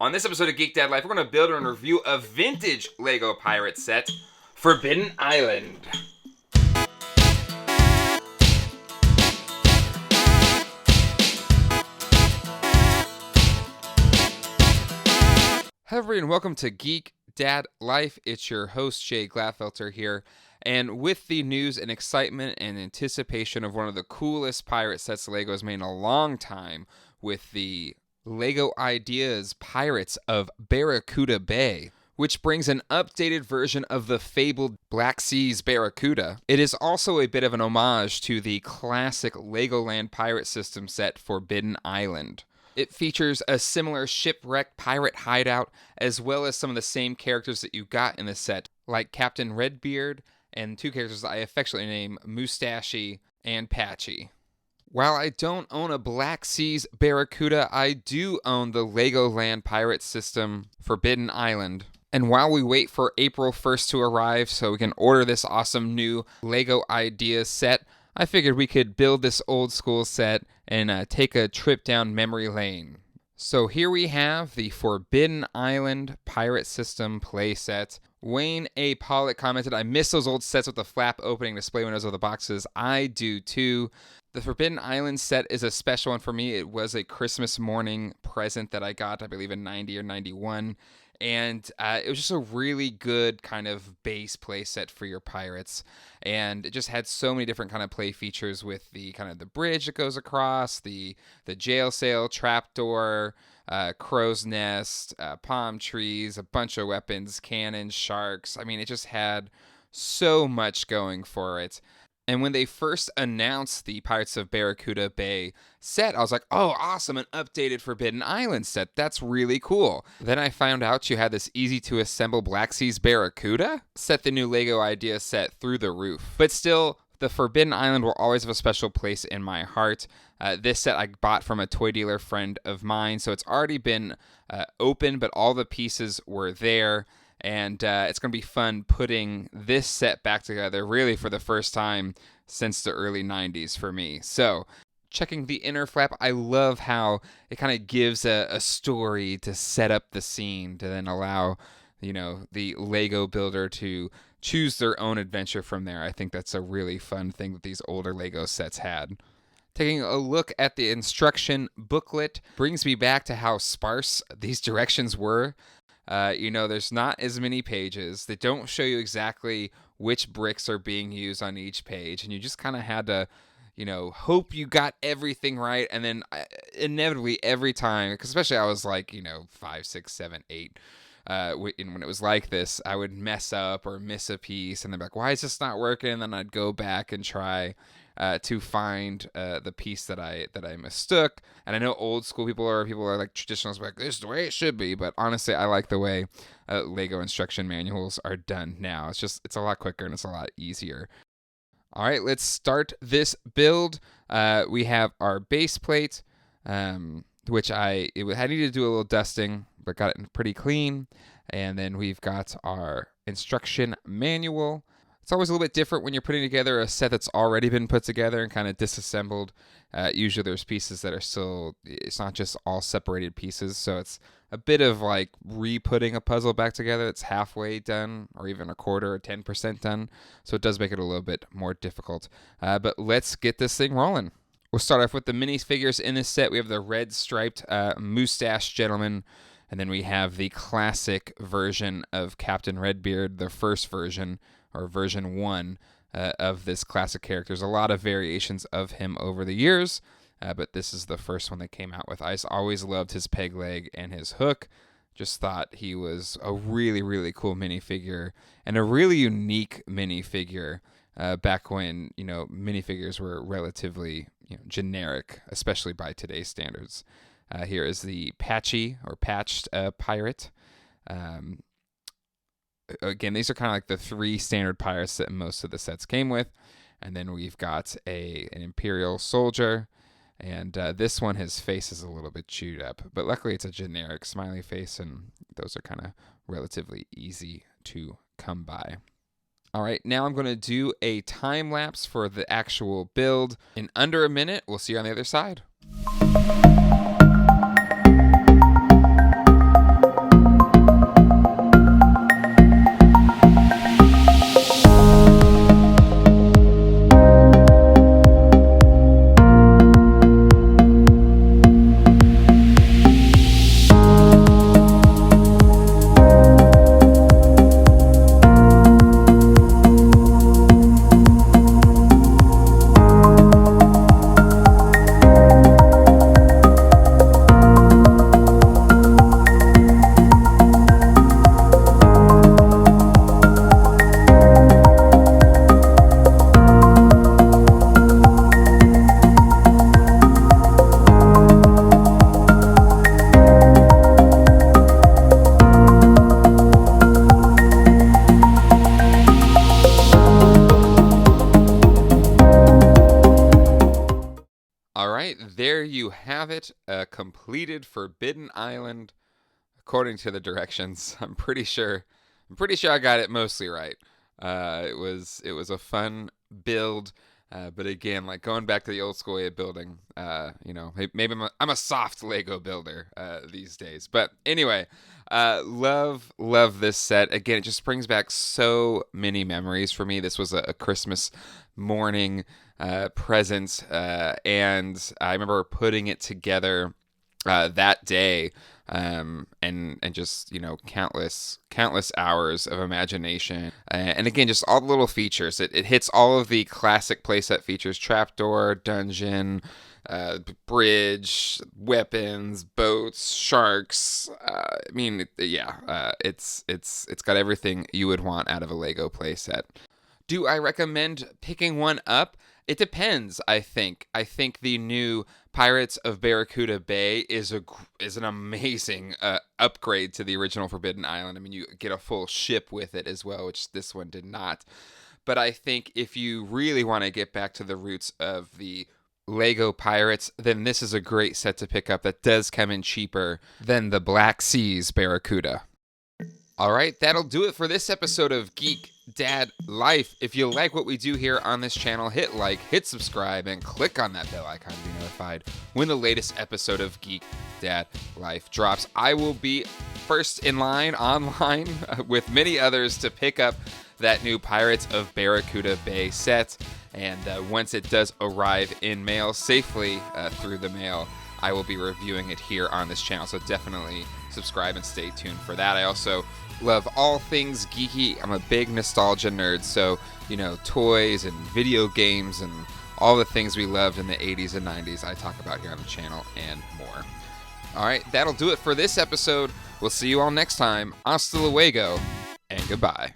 On this episode of Geek Dad Life, we're going to build and review a vintage LEGO pirate set, Forbidden Island. Hello everybody and welcome to Geek Dad Life. It's your host Jay Gladfelter here, and with the news and excitement and anticipation of one of the coolest pirate sets LEGO has made in a long time with the LEGO Ideas Pirates of Barracuda Bay, which brings an updated version of the fabled Black Seas Barracuda. It is also a bit of an homage to the classic Legoland pirate system set Forbidden Island. It features a similar shipwrecked pirate hideout, as well as some of the same characters that you got in the set, like Captain Redbeard and two characters I affectionately name Mustachey and Patchy. While I don't own a Black Seas Barracuda, I do own the Legoland pirate system Forbidden Island. And while we wait for April 1st to arrive so we can order this awesome new LEGO Ideas set, I figured we could build this old school set and take a trip down memory lane. So here we have the Forbidden Island pirate system playset. Wayne A. Pollock commented, "I miss those old sets with the flap opening display windows of the boxes." I do too. The Forbidden Island set is a special one for me. It was a Christmas morning present that I got, I believe in 90 or 91. And it was just a really good kind of base play set for your pirates. And it just had so many different kind of play features with the kind of the bridge that goes across, the jail sail, trapdoor, crow's nest, palm trees, a bunch of weapons, cannons, sharks. I mean, it just had so much going for it. And when they first announced the Pirates of Barracuda Bay set, I was like, oh, awesome, an updated Forbidden Island set. That's really cool. Then I found out you had this easy-to-assemble Black Seas Barracuda. Set the new LEGO Idea set through the roof. But still, the Forbidden Island will always have a special place in my heart. This set I bought from a toy dealer friend of mine, so it's already been open, but all the pieces were there. And it's going to be fun putting this set back together really for the first time since the early 90s for me. So checking the inner flap, I love how it kind of gives a story to set up the scene to then allow, the Lego builder to choose their own adventure from there. I think that's a really fun thing that these older Lego sets had. Taking a look at the instruction booklet brings me back to how sparse these directions were. There's not as many pages. They don't show you exactly which bricks are being used on each page. And you just kind of had to, hope you got everything right. And then inevitably every time, because especially I was like, 5, 6, 7, 8. When it was like this, I would mess up or miss a piece. And they'd be like, why is this not working? And then I'd go back and try to find the piece that I mistook. And I know old school people are like traditionalists, like this is the way it should be. But honestly, I like the way Lego instruction manuals are done now. It's a lot quicker and it's a lot easier. All right, let's start this build. We have our base plate, which I needed to do a little dusting, but got it pretty clean. And then we've got our instruction manual. It's always a little bit different when you're putting together a set that's already been put together and kind of disassembled. Usually there's pieces that are still, it's not just all separated pieces. So it's a bit of like re-putting a puzzle back together that's halfway done or even a quarter or 10% done. So it does make it a little bit more difficult. But let's get this thing rolling. We'll start off with the minifigures in this set. We have the red striped mustache gentleman. And then we have the classic version of Captain Redbeard, the first version, or version 1 of this classic character. There's a lot of variations of him over the years, but this is the first one that came out with. I always loved his peg leg and his hook. Just thought he was a really, really cool minifigure and a really unique minifigure back when, minifigures were relatively generic, especially by today's standards. Here is the Patchy or Patched pirate. Again, these are kind of like the 3 standard pirates that most of the sets came with. And then we've got an Imperial Soldier. And this one, his face is a little bit chewed up. But luckily, it's a generic smiley face. And those are kind of relatively easy to come by. All right, now I'm going to do a time lapse for the actual build. In under a minute, we'll see you on the other side. have it, a completed Forbidden Island, according to the directions. I'm pretty sure I got it mostly right. It was a fun build, but again, like going back to the old school way of building. Maybe I'm a soft Lego builder these days. But anyway, love this set. Again, it just brings back so many memories for me. This was a Christmas morning present, and I remember putting it together that day. And just countless hours of imagination, and again just all the little features. It hits all of the classic playset features: trapdoor, dungeon, bridge, weapons, boats, sharks. It's got everything you would want out of a Lego playset. Do I recommend picking one up? It depends, I think. I think the new Pirates of Barracuda Bay is an amazing upgrade to the original Forbidden Island. I mean, you get a full ship with it as well, which this one did not. But I think if you really want to get back to the roots of the Lego Pirates, then this is a great set to pick up that does come in cheaper than the Black Seas Barracuda. All right, that'll do it for this episode of Geek Dad Life. If you like what we do here on this channel, hit like, hit subscribe, and click on that bell icon to be notified when the latest episode of Geek Dad Life drops. I will be first in line online with many others to pick up that new Pirates of Barracuda Bay set. And once it does arrive in mail safely through the mail, I will be reviewing it here on this channel. So definitely subscribe and stay tuned for that. I also love all things geeky. I'm a big nostalgia nerd, so toys and video games and all the things we loved in the 80s and 90s I talk about here on the channel and more. All right, that'll do it for this episode. We'll see you all next time. Hasta luego and goodbye.